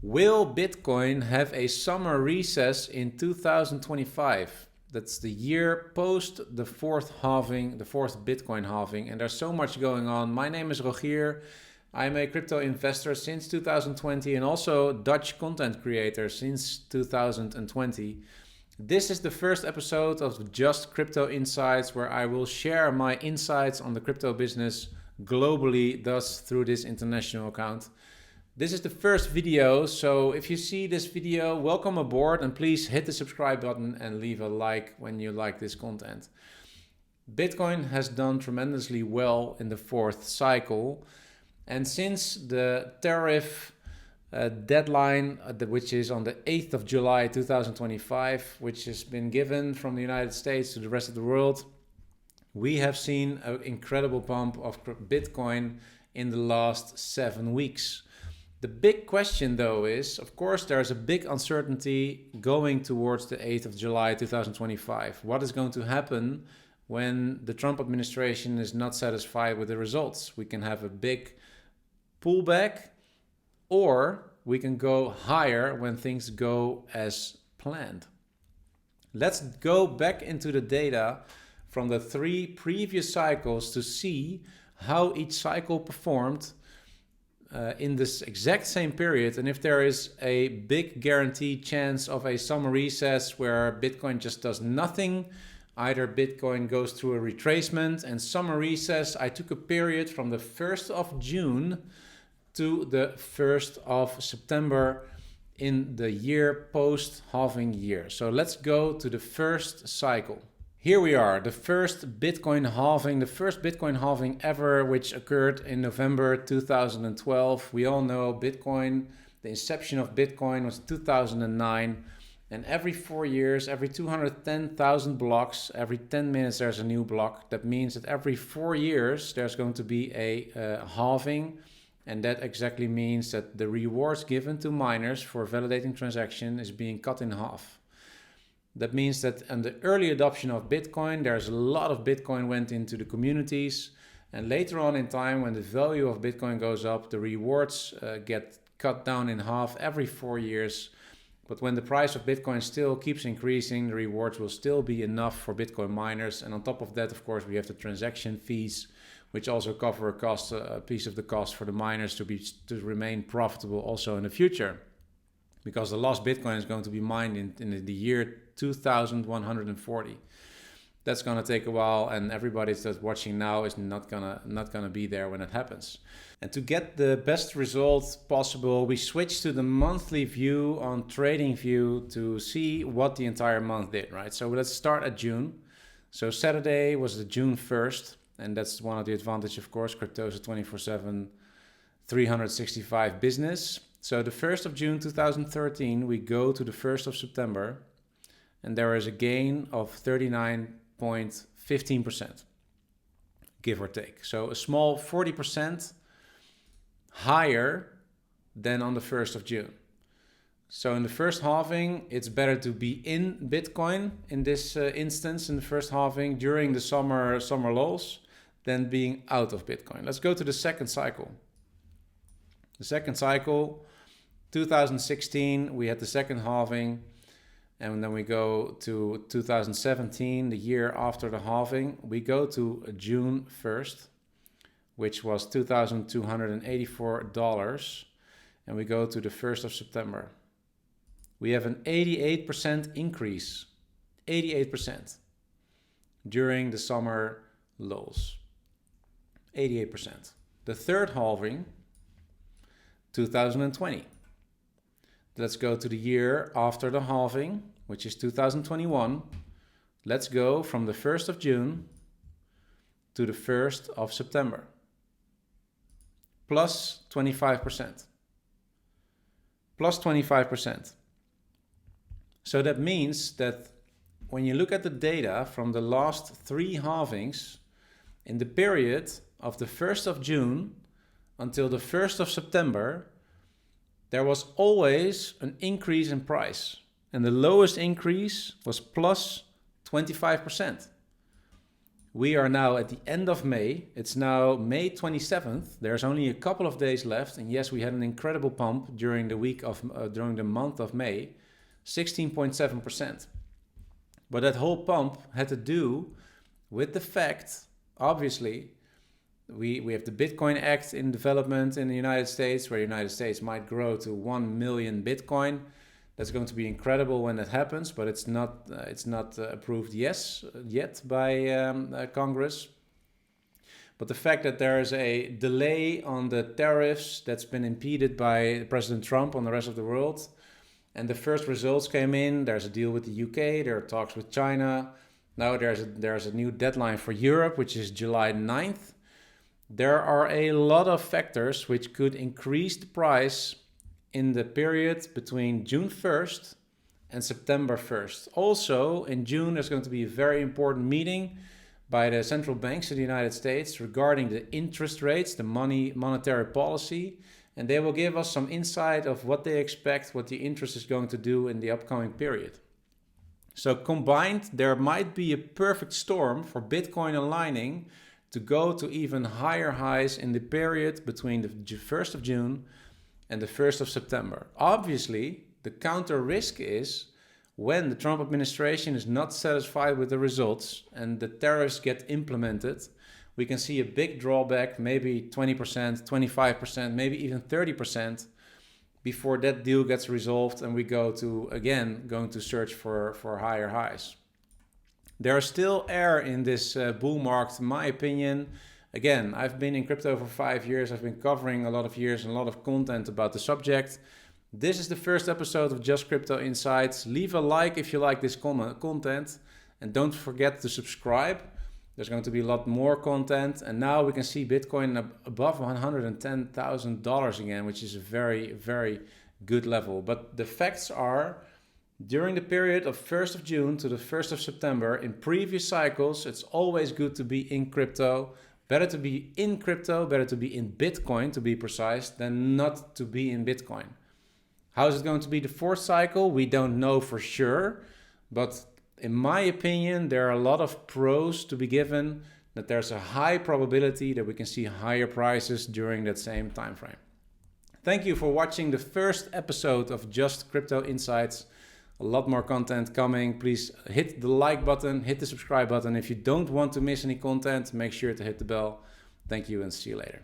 Will Bitcoin have a summer recess in 2025? That's the year post the fourth halving, the fourth Bitcoin halving, and there's so much going on. My name is Rogier. I'm a crypto investor since 2020 and also Dutch content creator since 2020. This is the first episode of Just Crypto Insights, where I will share my insights on the crypto business globally, thus through this international account. This is the first video, so if you see this video, welcome aboard and please hit the subscribe button and leave a like when you like this content. Bitcoin has done tremendously well in the fourth cycle, and since the tariff deadline, which is on the 8th of July 2025, which has been given from the United States to the rest of the world, we have seen an incredible bump of Bitcoin in the last 7 weeks. The big question though is, of course, there's a big uncertainty going towards the 8th of July 2025. What is going to happen when the Trump administration is not satisfied with the results? We can have a big pullback, or we can go higher when things go as planned. Let's go back into the data from the 3 previous cycles to see how each cycle performed in this exact same period, and if there is a big guaranteed chance of a summer recess where Bitcoin just does nothing. Either Bitcoin goes through a retracement and summer recess. I took a period from the 1st of June to the 1st of September in the year post halving year. So let's go to the first cycle. Here we are, the first Bitcoin halving ever, which occurred in November 2012. We all know Bitcoin, the inception of Bitcoin was 2009. And every 4 years, every 210,000 blocks, every 10 minutes there's a new block. That means that every 4 years there's going to be a halving. And that exactly means that the rewards given to miners for validating transaction is being cut in half. That means that in the early adoption of Bitcoin, there's a lot of Bitcoin went into the communities. And later on in time, when the value of Bitcoin goes up, the rewards get cut down in half every 4 years. But when the price of Bitcoin still keeps increasing, the rewards will still be enough for Bitcoin miners. And on top of that, of course, we have the transaction fees, which also cover a piece of the cost for the miners to remain profitable also in the future. Because the last Bitcoin is going to be mined in the year 2140. That's going to take a while, and everybody that's watching now is not gonna be there when it happens. And to get the best results possible, we switched to the monthly view on TradingView to see what the entire month did, right? So let's start at June. So Saturday was the June 1st, and that's one of the advantages, of course. Crypto is a 24/7, 365 business. So the 1st of June 2013, we go to the 1st of September, and there is a gain of 39.15%, give or take. So a small 40% higher than on the 1st of June. So in the first halving, it's better to be in Bitcoin in this instance, in the first halving during the summer lulls, than being out of Bitcoin. Let's go to the second cycle. The second cycle, 2016, we had the second halving, and then we go to 2017, the year after the halving. We go to June 1st, which was $2,284, and we go to the 1st of September. We have an 88% increase, 88% during the summer lulls, 88%. The third halving, 2020. Let's go to the year after the halving, which is 2021. Let's go from the 1st of June to the 1st of September. Plus 25%. Plus 25%. So that means that when you look at the data from the last 3 halvings, in the period of the 1st of June until the 1st of September, there was always an increase in price. And the lowest increase was plus 25%. We are now at the end of May. It's now May 27th. There's only a couple of days left. And yes, we had an incredible pump during the month of May, 16.7%. But that whole pump had to do with the fact, obviously, we have the Bitcoin Act in development in the United States, where the United States might grow to 1 million Bitcoin. That's going to be incredible when that happens, but it's not approved yet by Congress. But the fact that there is a delay on the tariffs that's been impeded by President Trump on the rest of the world, and the first results came in. There's a deal with the UK. There are talks with China. Now there's a new deadline for Europe, which is July 9th. There are a lot of factors which could increase the price in the period between June 1st and September 1st. Also, in June, there's going to be a very important meeting by the central banks of the United States regarding the interest rates, the monetary policy, and they will give us some insight of what they expect, what the interest is going to do in the upcoming period. So combined, there might be a perfect storm for Bitcoin aligning to go to even higher highs in the period between the 1st of June and the 1st of September. Obviously, the counter risk is when the Trump administration is not satisfied with the results and the tariffs get implemented, we can see a big drawback, maybe 20%, 25%, maybe even 30% before that deal gets resolved and we going to search for higher highs. There is still air in this bull market, in my opinion. Again, I've been in crypto for 5 years. I've been covering a lot of years and a lot of content about the subject. This is the first episode of Just Crypto Insights. Leave a like if you like this content. And don't forget to subscribe. There's going to be a lot more content. And now we can see Bitcoin above $110,000 again, which is a very, very good level. But the facts are, during the period of 1st of June to the 1st of September, in previous cycles, it's always good to be in crypto. Better to be in crypto, better to be in Bitcoin, to be precise, than not to be in Bitcoin. How is it going to be the fourth cycle? We don't know for sure. But in my opinion, there are a lot of pros to be given that there's a high probability that we can see higher prices during that same time frame. Thank you for watching the first episode of Just Crypto Insights. A lot more content coming. Please hit the like button, hit the subscribe button. If you don't want to miss any content, make sure to hit the bell. Thank you and see you later.